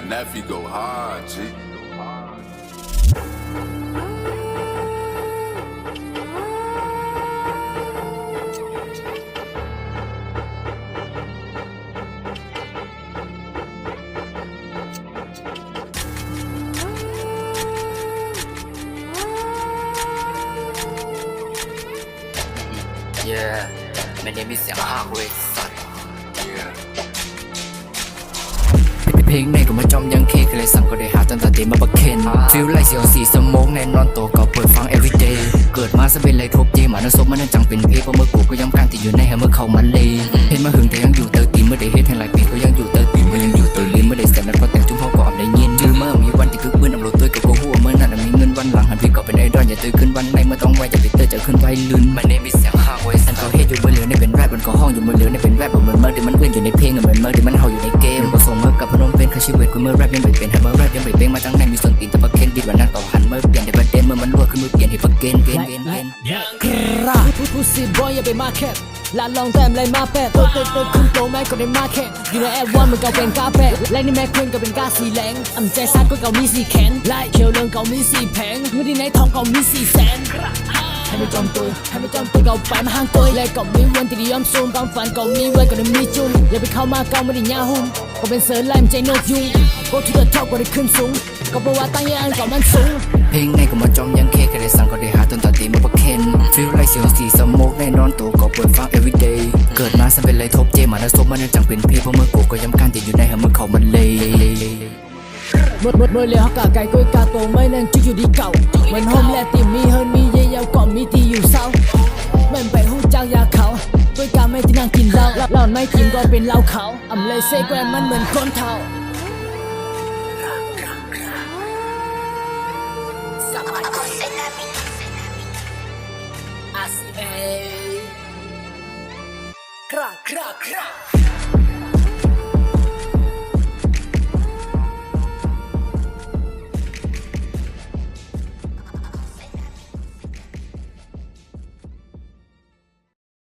Naffy go hard, G. Yeah, my name is เสียงห้าเว้ยสัตว์ Yeah. เพลงในก็มาจอมยังเคก็เลยสั่งก็ได้หาจนตาเต็มมาประเคนฟิลไลเสียวสีสมองแน่นอนตัวก็เปิดฟัง everyday เกิดมาซะเป็นไรทบเจมาน้ำซบมันนั่นจังเป็นเพลงเพราะเมื่อกูก็ย้ำการติดอยู่ในให้เมื่อเข้ามาเลยเห็นมาหึงแต่ยังอยู่เตอร์ตีเมื่อได้เฮ็ดให้หลายปีก็ยังอยู่เตอร์ตีเมื่อยังอยู่เตอร์ลีนเมื่อได้เสร็จนั้นเพราะแต่งจุ่มพ่อก็อ่อนได้ยินชื่อเมื่อมีวันที่คึกคืนอำโหลดตัวกับกูหัวเมื่อนั้นมีเงินวันหลังหันพี่ก็เป็นไอดอลอย่าตื่นขึ้นวันในเมื่อต้องไวจะไปเตอร์จะขึ้นไวลื่นมันเนมีเสียงห้าเว้ยสันเขาเฮ็ดอยู่เมื่อเหลือในเป็นแรปบนก็ห้องอยู่เมื่อเหลือในเป็นแรปเหมือนเมื่อที่มันเอื้อนอยู่ในเพลงเหมือนเมื่อที่มันเฮาอยู่ในเกมก็ส่งเมื่อกับพนมเป็นคาชิเวตกูเมื่อแรปยังไม่เป็นให้เมื่อแรปยังไม่เป็นมาจังในมีส่วนตีนแต่ประเคนดิดวันนั้นก็หันเมื่อเปลี่ยนในประเด็นเมื่อมันรวยขึ้นมือเปลี่ยนให้ประเคนเกนพูดสิบอยอย่าไปมาแคบลาลองแต้มเลยมาแปดตัวขึ้นโตแม่ก็ได้มาแข่งอยู่ในแอร์วันมันก็เป็นกาแปดและนี่แม่เครื่องก็เป็นกาสีแหลงอ่ำใจซัดก็เก่ามีสีแข็งไล่เขียวเรืองเก่ามีสีแผงเมื่อที่ไหนทองเก่ามี400,000ให้ไม่จอมตัวเก่าไปมาห่างตัวและก็มีวันที่ยอมซูมความฝันก็มีไว้ก็ได้มีจุนอย่าไปเข้ามาเก่าไม่ได้ยาหุ่มก็เป็นเสือไล่มันใจนกยุง Go to the top ก็ได้ขึ้นสูงก็บอกว่าตั้งยานก็มันสูงเพลงในก็มาจอมยังเคก็ได้สั่งก็ได้หาจนตาตีมาประเคนฟิลไลเสียวสีสมองแน่นอนตัวก็เปิดฟัง everyday เกิดมาซะเป็นไรทบเจมาน้ำซบมันนั่นจังเป็นเพลงเพราะเมื่อกูก็ย้ำการติดอยู่ในให้เมื่อเข้ามันเลยหมดเลยฮักกะไก่กุ้ยกาโตไม่นั่นจุอยู่ดีเก่าเหมือนโฮมแลติมีเฮิร์นมีเยี่ยวก็มีที่อยู่เศร้าเหมือนไปหูจักยาเขากุ้ยกาไม่ที่นั่งกินเหล้าเหล้าไม่กินก็เป็นเหล้าเขาอำเลยเซแกวนมันเหมือนคนเฒ่าครา